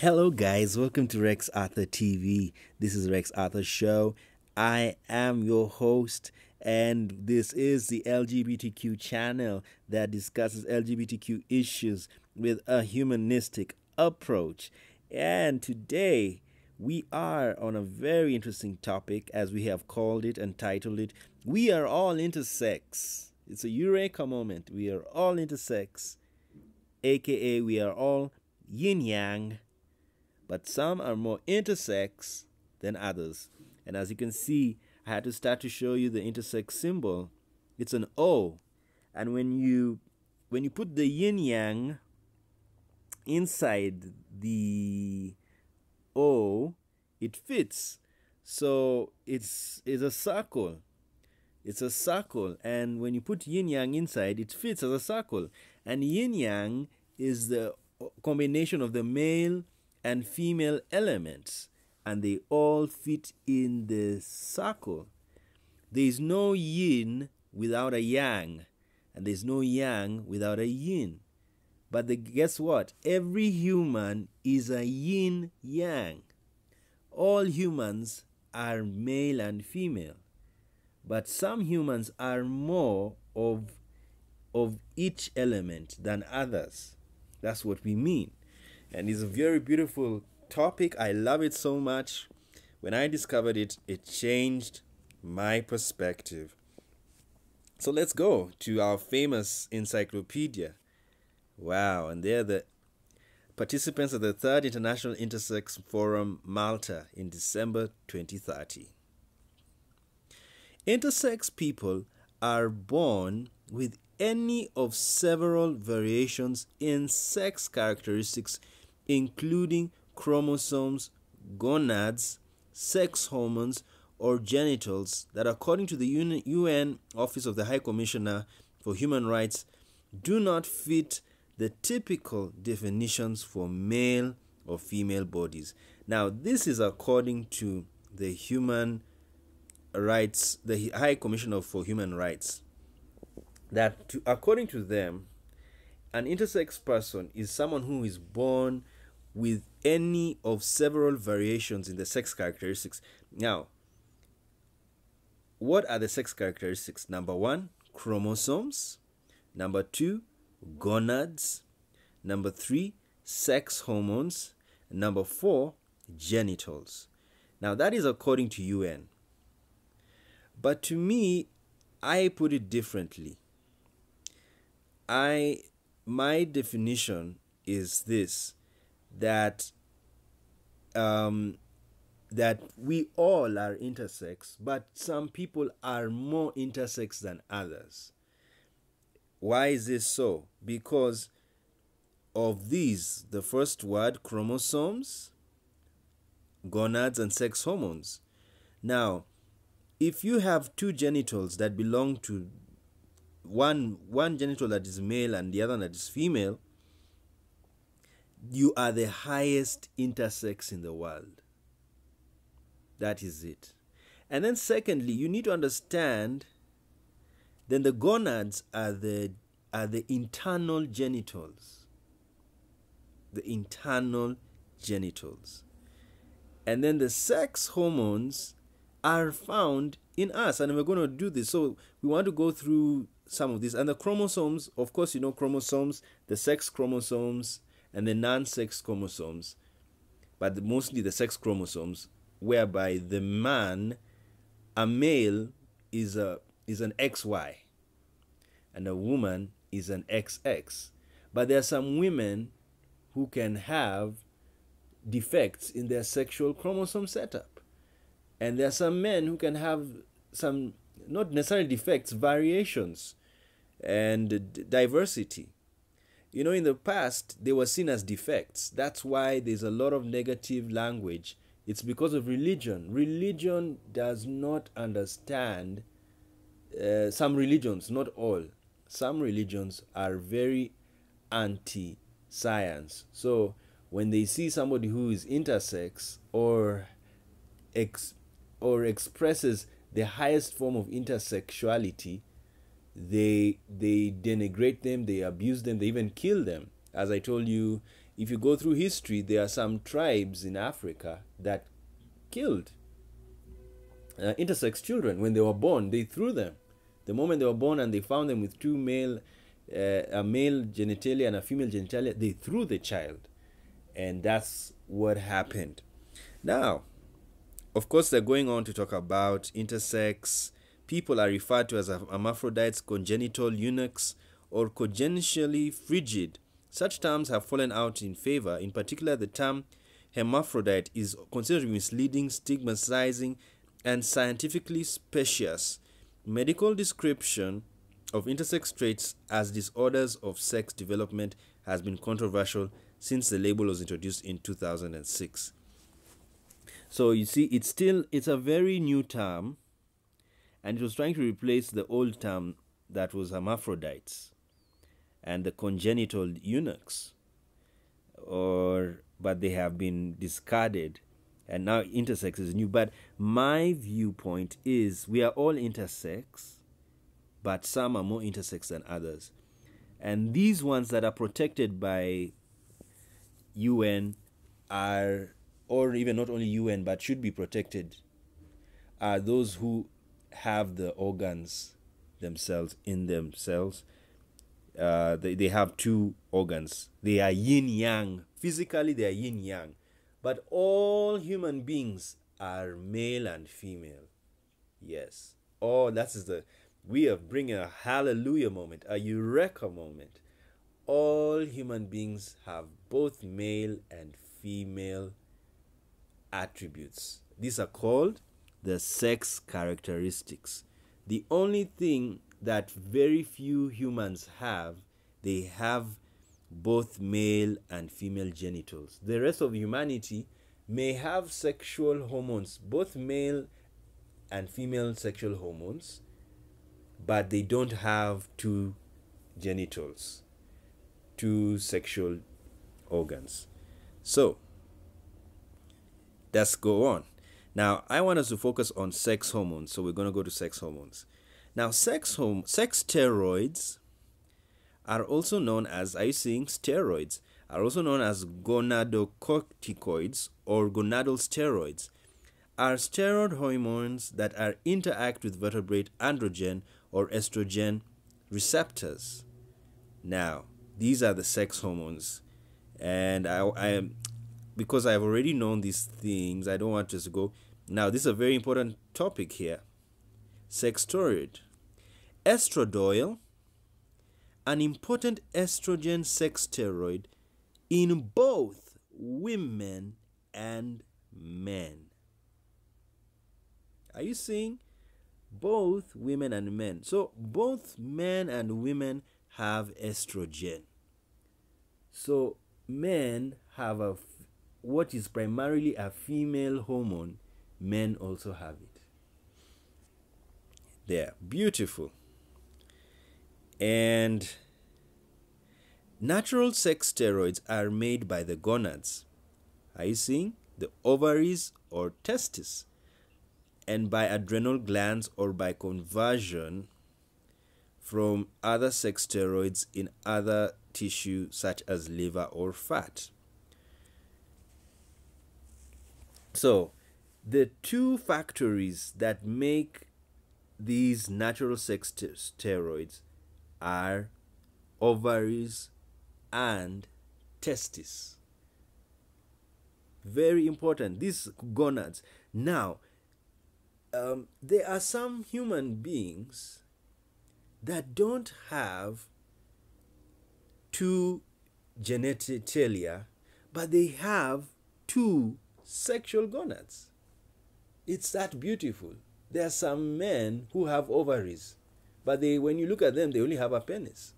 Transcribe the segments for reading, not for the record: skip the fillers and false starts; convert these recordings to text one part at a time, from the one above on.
Hello, guys. Welcome to Rex Arthur TV. This is Rex Arthur Show. I am your host, and this is the LGBTQ channel that discusses LGBTQ issues with a humanistic approach. And today, we are on a very interesting topic, as we have called it and titled it. We are all intersex. It's a eureka moment. We are all intersex, aka we are all yin yang, but some are more intersex than others. And as you can see, I had to start to show you the intersex symbol. It's an O, and when you put the yin yang inside the O, it fits. So it's a circle. It's a circle, and when you put yin yang inside, it fits as a circle. And yin yang is the combination of the male and female elements, and they all fit in the circle. There is no yin without a yang, and there's no yang without a yin. But guess what? Every human is a yin yang. All humans are male and female, but some humans are more of each element than others. That's what we mean. And it's a very beautiful topic. I love it so much. When I discovered it, it changed my perspective. So let's go to our famous encyclopedia. Wow, and they're the participants of the Third International Intersex Forum, Malta, in December 2030. Intersex people are born with any of several variations in sex characteristics, including chromosomes, gonads, sex hormones, or genitals that, according to the UN Office of the High Commissioner for Human Rights, do not fit the typical definitions for male or female bodies. Now, this is according to the Human Rights, the High Commissioner for Human Rights, that according to them, an intersex person is someone who is born with any of several variations in the sex characteristics. Now, what are the sex characteristics? Number 1, chromosomes. Number 2, gonads. Number 3, sex hormones. Number 4, genitals. Now, that is according to UN. But to me, I put it differently. My definition is this, that we all are intersex, but some people are more intersex than others. Why is this so? Because of these, the first word, chromosomes, gonads, and sex hormones. Now, if you have two genitals that belong to one genital that is male and the other that is female, you are the highest intersex in the world. That is it. And then secondly, you need to understand, then the gonads are the internal genitals. The internal genitals. And then the sex hormones are found in us, and we're going to do this. So we want to go through some of these. And the chromosomes, of course, you know chromosomes, the sex chromosomes and the non-sex chromosomes, but mostly the sex chromosomes, whereby the man, a male, is an XY, and a woman is an XX. But there are some women who can have defects in their sexual chromosome setup. And there are some men who can have some, not necessarily defects, variations and diversity. You know, in the past, they were seen as defects. That's why there's a lot of negative language. It's because of religion. Religion does not understand, some religions, not all. Some religions are very anti-science. So when they see somebody who is intersex or expresses the highest form of intersexuality, they denigrate them, they abuse them, they even kill them. As I told you if you go through history, there are some tribes in Africa that killed intersex children when they were born. They threw them the moment they were born, and they found them with two male, a male genitalia and a female genitalia. They threw the child, and that's what happened. Now, of course, they're going on to talk about intersex. People are referred to as hermaphrodites, congenital eunuchs, or congenitally frigid. Such terms have fallen out in favor. In particular, the term hermaphrodite is considered to be misleading, stigmatizing, and scientifically specious. Medical description of intersex traits as disorders of sex development has been controversial since the label was introduced in 2006. So you see, it's a very new term, and it was trying to replace the old term that was hermaphrodites and the congenital eunuchs, but they have been discarded, and now intersex is new. But my viewpoint is we are all intersex, but some are more intersex than others. And these ones that are protected by UN are, or even not only UN, but should be protected, are those who have the organs themselves in themselves. They have two organs. They are yin-yang. Physically, they are yin-yang. But all human beings are male and female. Yes. Oh, we are bringing a hallelujah moment, a eureka moment. All human beings have both male and female attributes. These are called the sex characteristics. The only thing that very few humans have, they have both male and female genitals. The rest of humanity may have sexual hormones, both male and female sexual hormones, but they don't have two genitals, two sexual organs. So let's go on. Now, I want us to focus on sex hormones, so we're going to go to sex hormones. Now, sex steroids are also known as, are you seeing steroids, are also known as gonadocorticoids or gonadal steroids, are steroid hormones that interact with vertebrate androgen or estrogen receptors. Now, these are the sex hormones, and I because I've already known these things, I don't want us to go. Now, this is a very important topic here. Sex steroid. Estradiol, an important estrogen sex steroid in both women and men. Are you seeing? Both women and men. So both men and women have estrogen. So men have what is primarily a female hormone. Men also have it. There, beautiful. And natural sex steroids are made by the gonads. Are you seeing? The ovaries or testes, and by adrenal glands or by conversion from other sex steroids in other tissue such as liver or fat. So the two factories that make these natural sex steroids are ovaries and testes. Very important, these gonads. Now, there are some human beings that don't have two genitalia, but they have two sexual gonads. It's that beautiful. There are some men who have ovaries, but when you look at them, they only have a penis.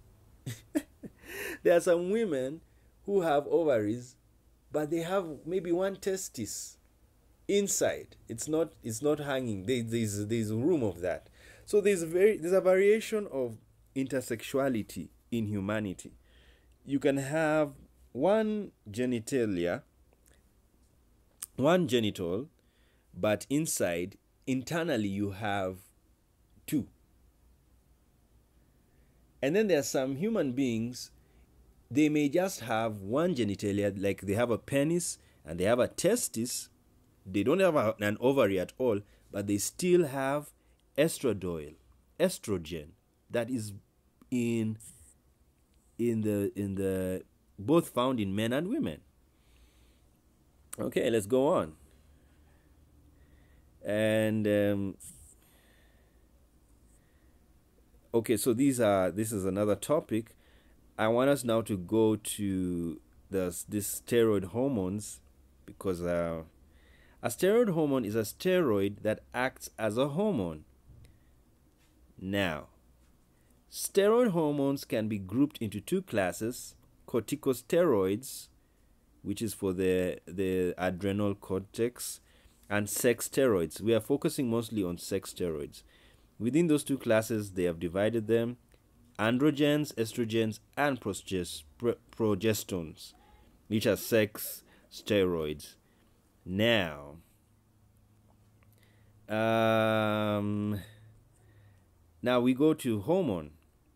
There are some women who have ovaries, but they have maybe one testis inside. It's not hanging. There's room of that. So there's a variation of intersexuality in humanity. You can have one genital, but internally you have two. And then there are some human beings, they may just have one genitalia, like they have a penis and they have a testis. They don't have an ovary at all, but they still have estrogen that is in the both found in men and women. Okay, let's go on. And okay, so this is another topic. I want us now to go to these steroid hormones, because a steroid hormone is a steroid that acts as a hormone. Now, steroid hormones can be grouped into two classes: corticosteroids, which is for the adrenal cortex, and sex steroids. We are focusing mostly on sex steroids. Within those two classes, they have divided them: androgens, estrogens, and progesterones, which are sex steroids. Now, now we go to hormone.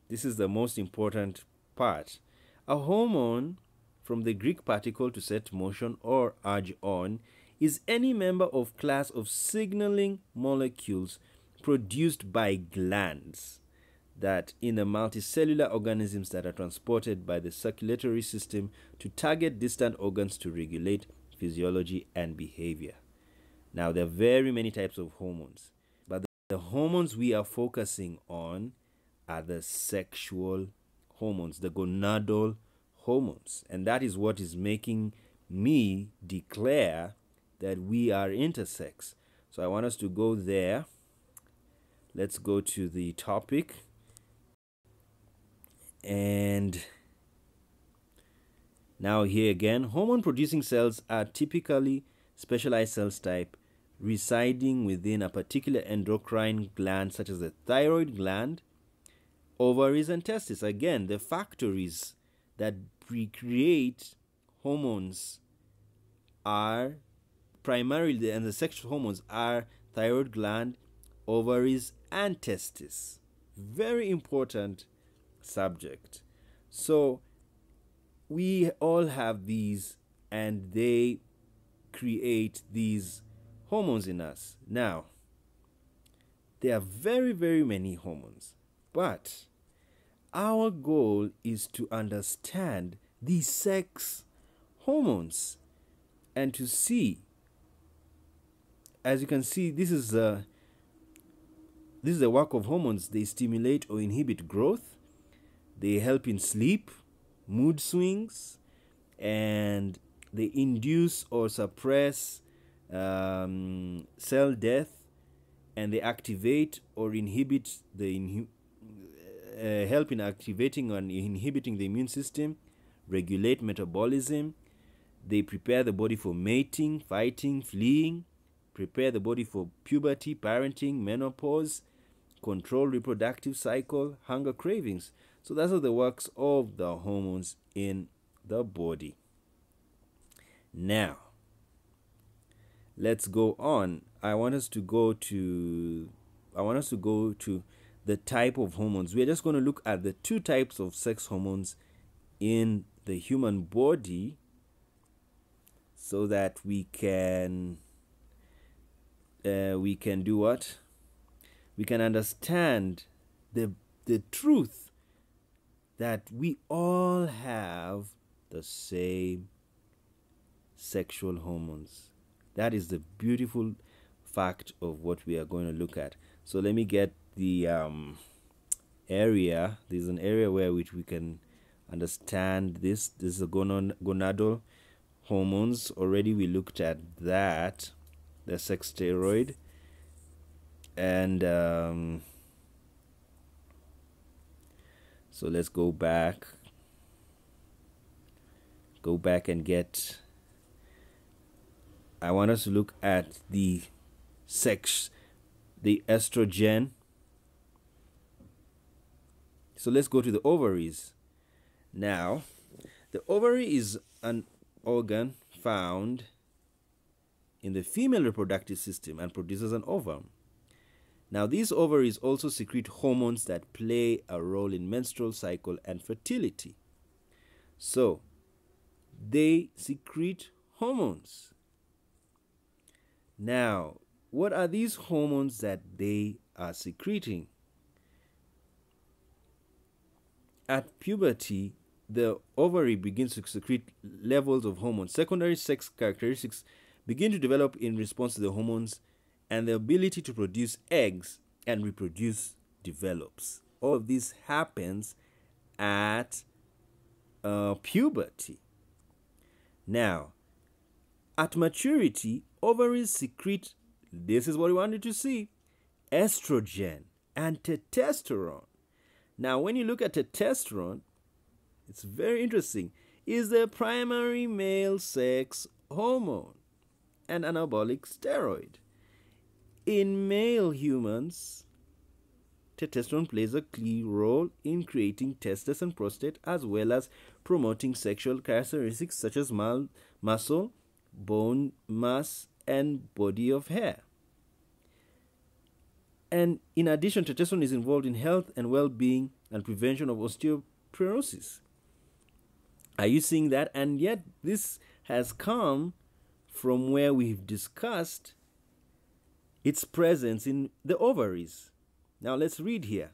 This is the most important part. A hormone, from the Greek particle to set motion or urge on, is any member of class of signaling molecules produced by glands that in the multicellular organisms that are transported by the circulatory system to target distant organs to regulate physiology and behavior. Now, there are very many types of hormones, but the hormones we are focusing on are the sexual hormones, the gonadal hormones. And that is what is making me declare that we are intersex. So I want us to go there. Let's go to the topic. And now here again, hormone producing cells are typically specialized cell type residing within a particular endocrine gland, such as the thyroid gland, ovaries, and testes. Again, the factories that create hormones are primarily, and the sexual hormones are thyroid gland, ovaries, and testes. Very important subject. So we all have these, and they create these hormones in us. Now, there are very, very many hormones, but our goal is to understand these sex hormones and to see, as you can see, this is the work of hormones. They stimulate or inhibit growth. They help in sleep, mood swings, and they induce or suppress cell death, and they activate or inhibit help in activating and inhibiting the immune system, regulate metabolism. They prepare the body for mating, fighting, fleeing, prepare the body for puberty, parenting, menopause, control reproductive cycle, hunger, cravings. So those are the works of the hormones in the body. Now, let's go on. I want us to go to the type of hormones. We're just going to look at the two types of sex hormones in the human body, so that we can do what? We can understand the truth that we all have the same sexual hormones. That is the beautiful fact of what we are going to look at. So let me get the area. There's an area where which we can understand this. This is the gonadal hormones. Already we looked at that, the sex steroid, and so let's go back and get, I want us to look at the estrogen. So let's go to the ovaries. Now, the ovary is an organ found in the female reproductive system and produces an ovum. Now, these ovaries also secrete hormones that play a role in menstrual cycle and fertility. So they secrete hormones. Now, what are these hormones that they are secreting? At puberty, the ovary begins to secrete levels of hormones. Secondary sex characteristics begin to develop in response to the hormones, and the ability to produce eggs and reproduce develops. All of this happens at puberty. Now, at maturity, ovaries secrete, this is what we wanted to see, estrogen and testosterone. Now, when you look at testosterone, it's very interesting. It's the primary male sex hormone and anabolic steroid. In male humans, testosterone plays a key role in creating testes and prostate, as well as promoting sexual characteristics such as muscle, bone mass, and body of hair. And in addition, testosterone is involved in health and well-being and prevention of osteoporosis. Are you seeing that? And yet this has come from where we've discussed its presence in the ovaries. Now let's read here.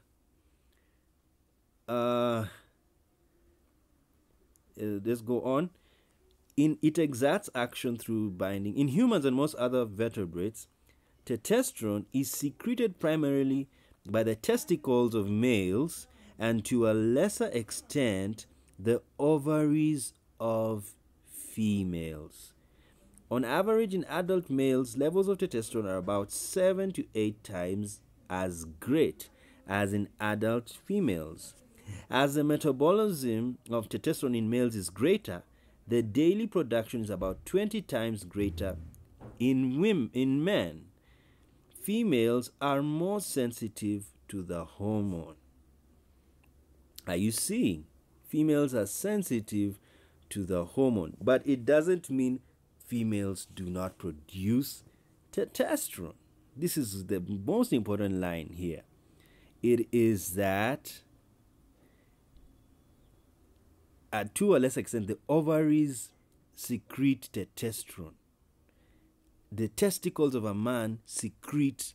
Let's go on. It exerts action through binding. In humans and most other vertebrates, testosterone is secreted primarily by the testicles of males and to a lesser extent the ovaries of females. On average, in adult males, levels of testosterone are about 7 to 8 times as great as in adult females. As the metabolism of testosterone in males is greater, the daily production is about 20 times greater in men. Females are more sensitive to the hormone. Are you seeing? Females are sensitive to the hormone, but it doesn't mean females do not produce testosterone. This is the most important line here. It is that to a lesser extent, the ovaries secrete testosterone. The testicles of a man secrete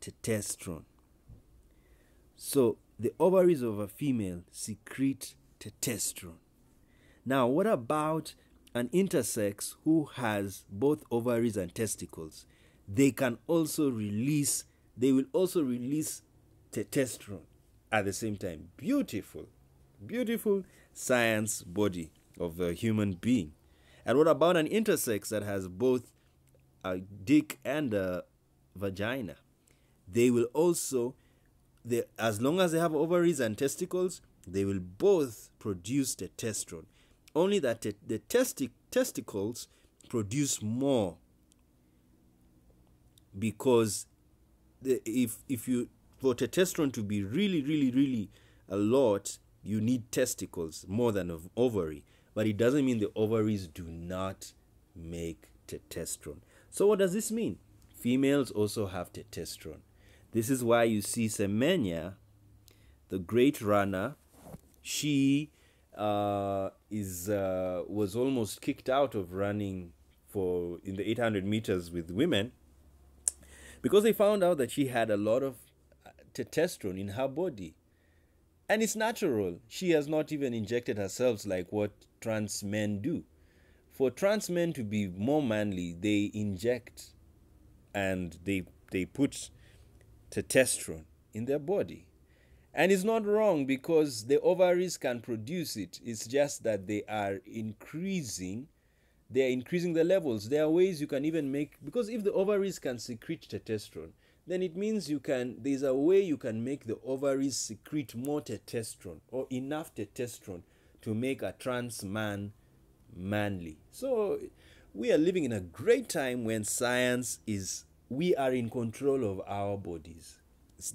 testosterone. So the ovaries of a female secrete testosterone. Now, what about an intersex who has both ovaries and testicles? They will also release testosterone at the same time. Beautiful science body of a human being. And what about an intersex that has both a dick and a vagina? They will also, as long as they have ovaries and testicles, they will both produce testosterone. Only that the testicles produce more, because for testosterone to be really a lot, you need testicles more than an ovary. But it doesn't mean the ovaries do not make testosterone. So what does this mean? Females also have testosterone. This is why you see Semenya, the great runner, she was almost kicked out of running in the 800 meters with women, because they found out that she had a lot of testosterone in her body. And it's natural. She has not even injected herself like what trans men do. For trans men to be more manly, they inject and they put testosterone in their body. And it's not wrong, because the ovaries can produce it. It's just that they are increasing the levels. There are ways you can even make, because if the ovaries can secrete testosterone, then it means there's a way you can make the ovaries secrete more testosterone, or enough testosterone to make a trans man manly. So we are living in a great time when we are in control of our bodies.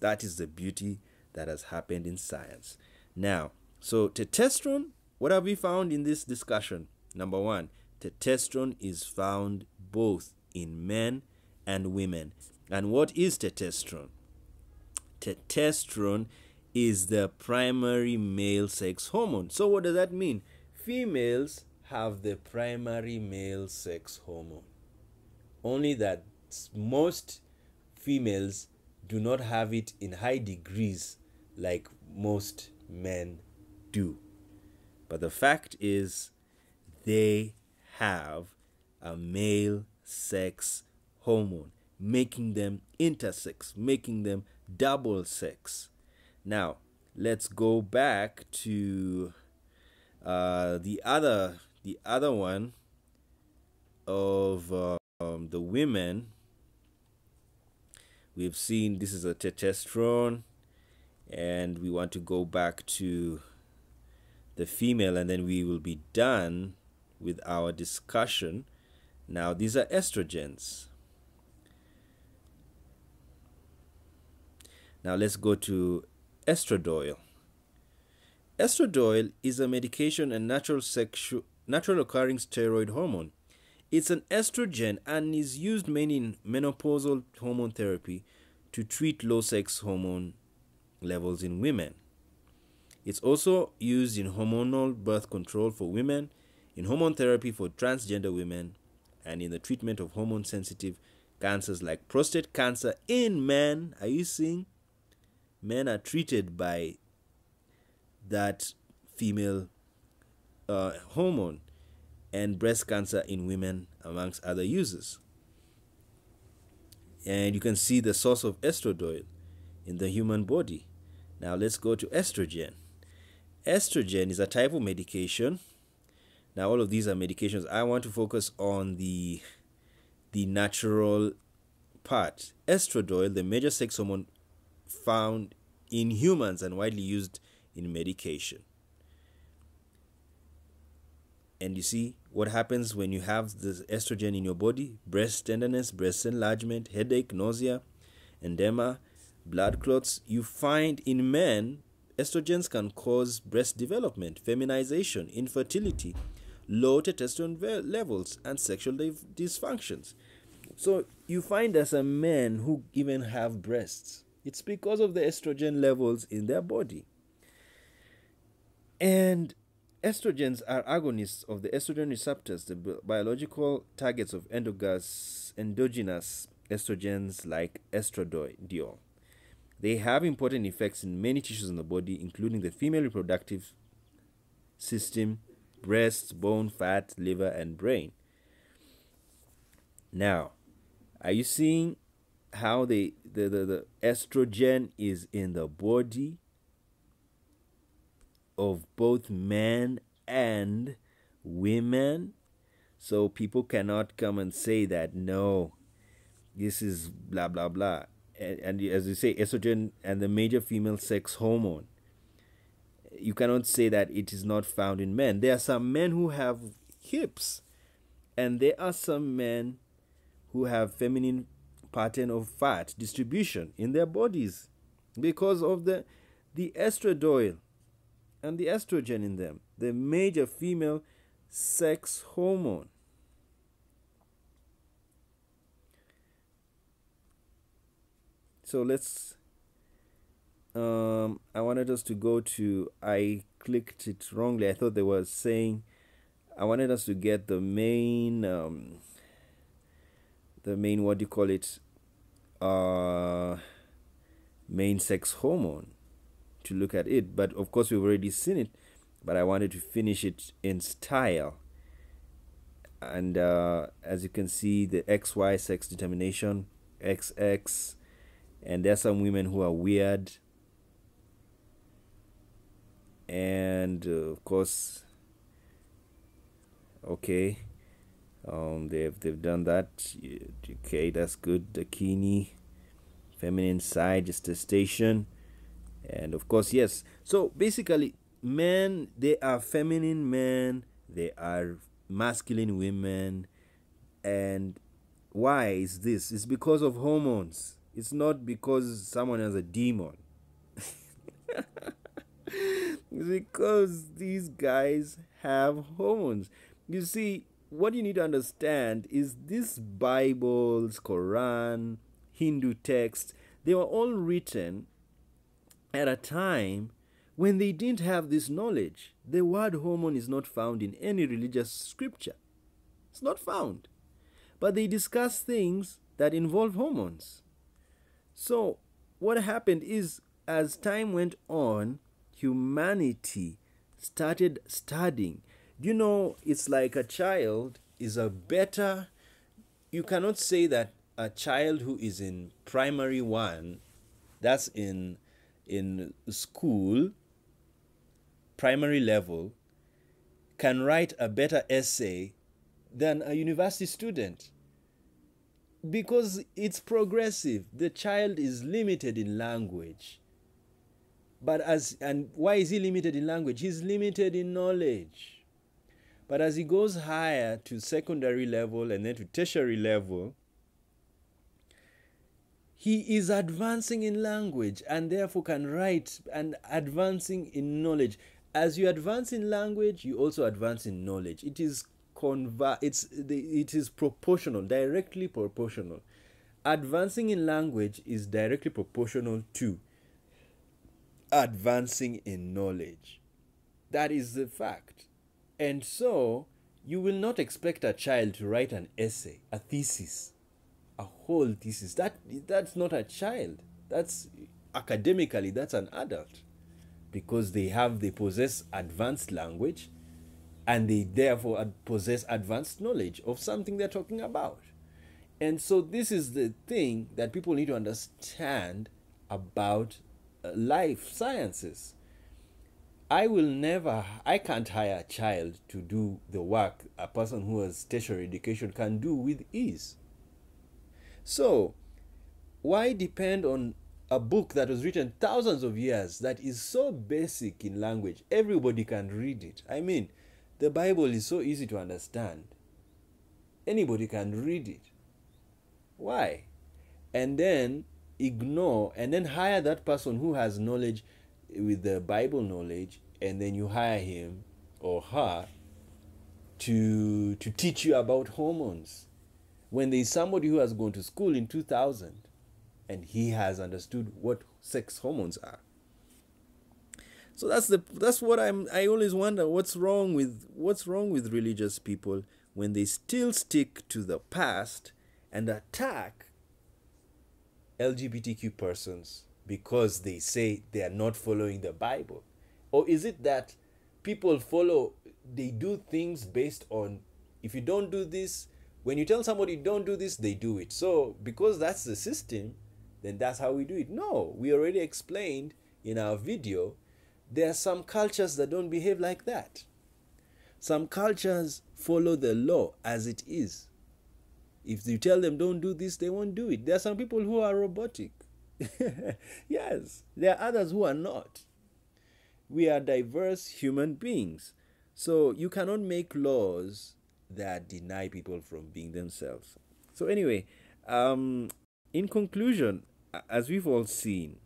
That is the beauty that has happened in science. Now, so testosterone, what have we found in this discussion? Number one, testosterone is found both in men and women. And what is testosterone? Testosterone is the primary male sex hormone. So what does that mean? Females have the primary male sex hormone. Only that most females do not have it in high degrees like most men do. But the fact is, they have a male sex hormone, making them intersex, making them double sex. Now, let's go back to the other one of the women. We've seen this is a testosterone, and we want to go back to the female, and then we will be done with our discussion. Now, these are estrogens. Now, let's go to estradiol. Estradiol is a medication and natural occurring steroid hormone. It's an estrogen and is used mainly in menopausal hormone therapy to treat low sex hormone levels in women. It's also used in hormonal birth control for women, in hormone therapy for transgender women, and in the treatment of hormone-sensitive cancers like prostate cancer in men. Are you seeing? Men are treated by that female hormone, and breast cancer in women, amongst other uses. And you can see the source of estradiol in the human body. Now let's go to estrogen. Estrogen is a type of medication. Now all of these are medications. I want to focus on the natural part. Estradiol, the major sex hormone found in humans and widely used in medication. And you see what happens when you have this estrogen in your body: breast tenderness, breast enlargement, headache, nausea, edema, blood clots. You find in men, estrogens can cause breast development, feminization, infertility, low testosterone levels, and sexual dysfunctions. So you find as a man who even have breasts, it's because of the estrogen levels in their body. And estrogens are agonists of the estrogen receptors, the biological targets of endogenous estrogens like estradiol. They have important effects in many tissues in the body, including the female reproductive system, breast, bone, fat, liver, and brain. Now, are you seeing how the estrogen is in the body of both men and women? So people cannot come and say that, no, this is blah, blah, blah. And as you say, estrogen and the major female sex hormone, you cannot say that it is not found in men. There are some men who have hips, and there are some men who have feminine pattern of fat distribution in their bodies because of the estradiol and the estrogen in them, the major female sex hormone. So let's I wanted us to go to, I clicked it wrongly. I thought they were saying, I wanted us to get the main what do you call it, main sex hormone, to look at it. But of course we've already seen it, but I wanted to finish it in style. And as you can see, the XY sex determination, XX, and there's some women who are weird, and of course, okay, they've done that. Okay, that's good. The kidney, feminine side, gestation, and of course, yes. So basically, men, they are feminine men, they are masculine women. And why is this? It's because of hormones. It's not because someone has a demon. It's because these guys have hormones. You see, what you need to understand is these Bibles, Quran, Hindu texts, they were all written at a time when they didn't have this knowledge. The word hormone is not found in any religious scripture. It's not found. But they discuss things that involve hormones. So what happened is, as time went on, humanity started studying. You know, it's like a child is a better, you cannot say that a child who is in primary one, that's in school, primary level, can write a better essay than a university student, because it's progressive. The child is limited in language. And why is he limited in language? He's limited in knowledge. But as he goes higher to secondary level and then to tertiary level, he is advancing in language and therefore can write, and advancing in knowledge. As you advance in language, you also advance in knowledge. It is proportional, directly proportional. Advancing in language is directly proportional to advancing in knowledge. That is the fact. And so you will not expect a child to write an essay, a thesis, a whole thesis. That's not a child. That's academically, that's an adult, because they possess advanced language, and they therefore possess advanced knowledge of something they're talking about. And so this is the thing that people need to understand about life sciences. I can't hire a child to do the work a person who has tertiary education can do with ease. So why depend on a book that was written thousands of years, that is so basic in language? Everybody can read it. I mean, the Bible is so easy to understand. Anybody can read it. Why? And then ignore, and then hire that person who has knowledge with the Bible knowledge, and then you hire him or her to teach you about hormones, when there is somebody who has gone to school in 2000 and he has understood what sex hormones are. So that's what I always wonder, what's wrong with religious people when they still stick to the past and attack LGBTQ persons because they say they are not following the Bible? Or is it that people they do things based on, if you don't do this, when you tell somebody don't do this, they do it. So because that's the system, then that's how we do it. No, we already explained in our video, there are some cultures that don't behave like that. Some cultures follow the law as it is. If you tell them don't do this, they won't do it. There are some people who are robotic. Yes, there are others who are not. We are diverse human beings. So you cannot make laws that deny people from being themselves. So anyway, in conclusion, as we've all seen,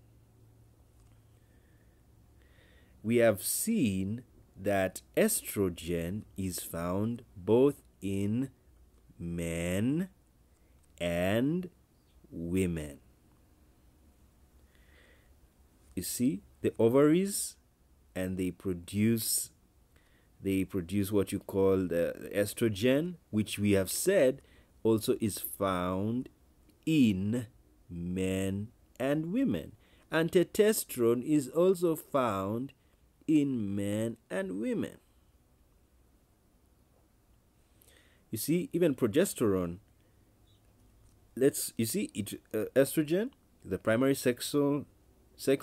we have seen that estrogen is found both in men and women. You see, the ovaries, and they produce what you call the estrogen, which we have said also is found in men and women. And testosterone is also found in men and women. You see, even progesterone, estrogen, the primary sex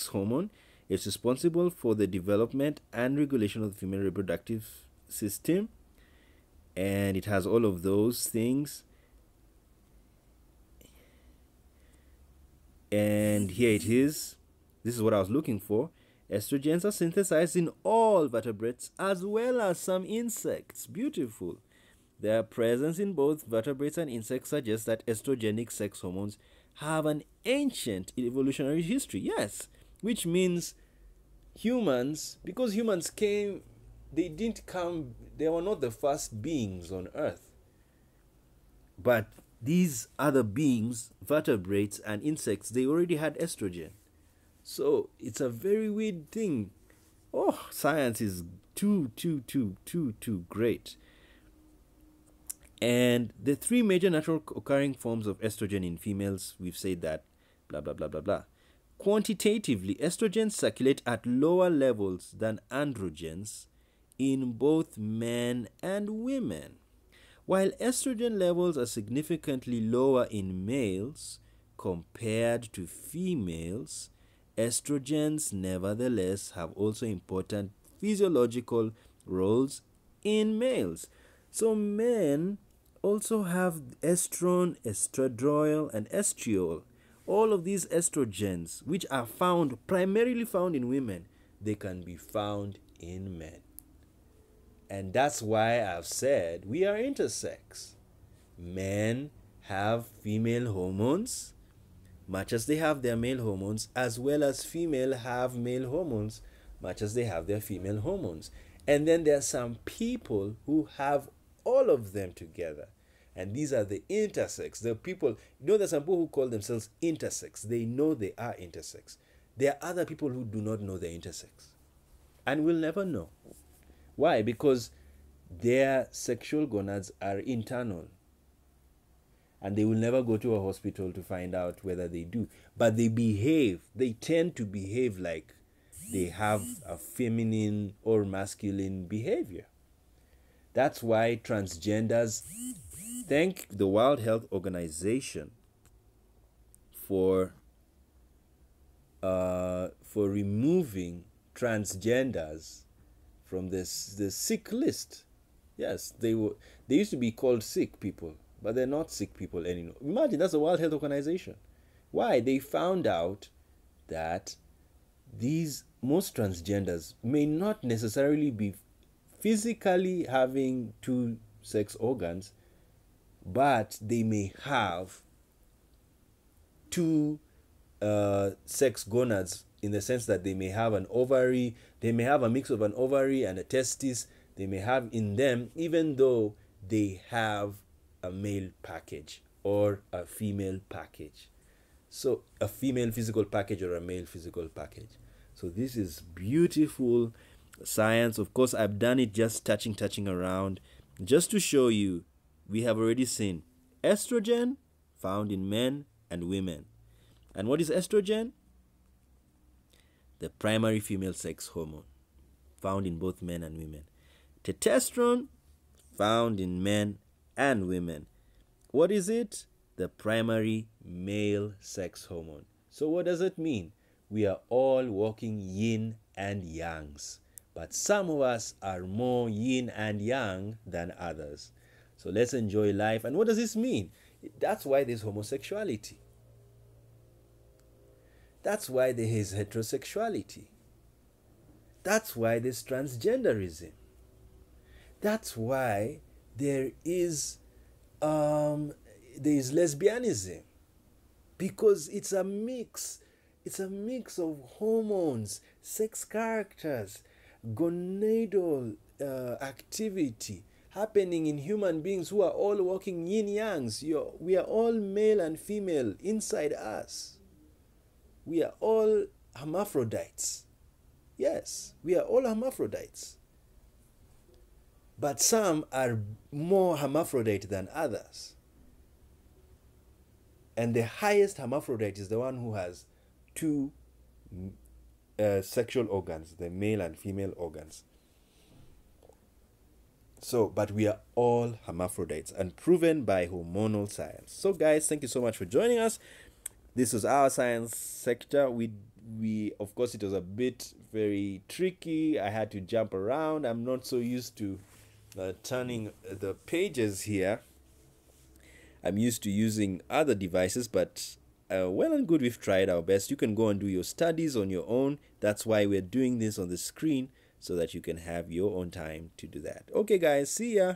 hormone, is responsible for the development and regulation of the female reproductive system, and it has all of those things. And here it is. This is what I was looking for. Estrogens are synthesized in all vertebrates as well as some insects. Beautiful. Their presence in both vertebrates and insects suggests that estrogenic sex hormones have an ancient evolutionary history. Yes, which means humans, because humans came, they were not the first beings on Earth. But these other beings, vertebrates and insects, they already had estrogen. So it's a very weird thing. Oh, science is too great. And the three major natural occurring forms of estrogen in females, we've said that, blah, blah, blah, blah, blah. Quantitatively, estrogens circulate at lower levels than androgens in both men and women. While estrogen levels are significantly lower in males compared to females, estrogens nevertheless have also important physiological roles in males. So men also have estrone, estradiol, and estriol. All of these estrogens, which are primarily found in women, they can be found in men. And that's why I've said we are intersex. Men have female hormones, much as they have their male hormones, as well as female have male hormones, much as they have their female hormones. And then there are some people who have all of them together. And these are the intersex. The people, there's some people who call themselves intersex. They know they are intersex. There are other people who do not know they're intersex. And will never know. Why? Because their sexual gonads are internal. And they will never go to a hospital to find out whether they do. But they tend to behave like they have a feminine or masculine behavior. That's why transgenders thank the World Health Organization for removing transgenders from the sick list. Yes, they used to be called sick people, but they're not sick people anymore. Imagine, that's the World Health Organization. Why? They found out that most transgenders may not necessarily be physically having two sex organs, but they may have two sex gonads, in the sense that they may have an ovary, they may have a mix of an ovary and a testis, they may have in them, even though they have a male package or a female package. So a female physical package or a male physical package. So this is beautiful science. Of course, I've done it just touching around, just to show you. We have already seen estrogen found in men and women. And what is estrogen? The primary female sex hormone, found in both men and women. Testosterone, found in men and women. What is it? The primary male sex hormone. So what does it mean? We are all walking yin and yangs, but some of us are more yin and yang than others. So let's enjoy life. And what does this mean? That's why there's homosexuality. That's why there is heterosexuality. That's why there's transgenderism. That's why there is lesbianism. Because it's a mix. It's a mix of hormones, sex characters, gonadal activity happening in human beings who are all walking yin-yangs. We are all male and female inside us. We are all hermaphrodites. Yes, we are all hermaphrodites. But some are more hermaphrodite than others. And the highest hermaphrodite is the one who has two sexual organs, the male and female organs. So, but we are all hermaphrodites, and proven by hormonal science. So guys, thank you so much for joining us. This was our science sector. We of course, it was a bit very tricky. I had to jump around. I'm not so used to turning the pages here. I'm used to using other devices, but well and good, we've tried our best. You can go and do your studies on your own. That's why we're doing this on the screen, so that you can have your own time to do that. Okay guys, see ya.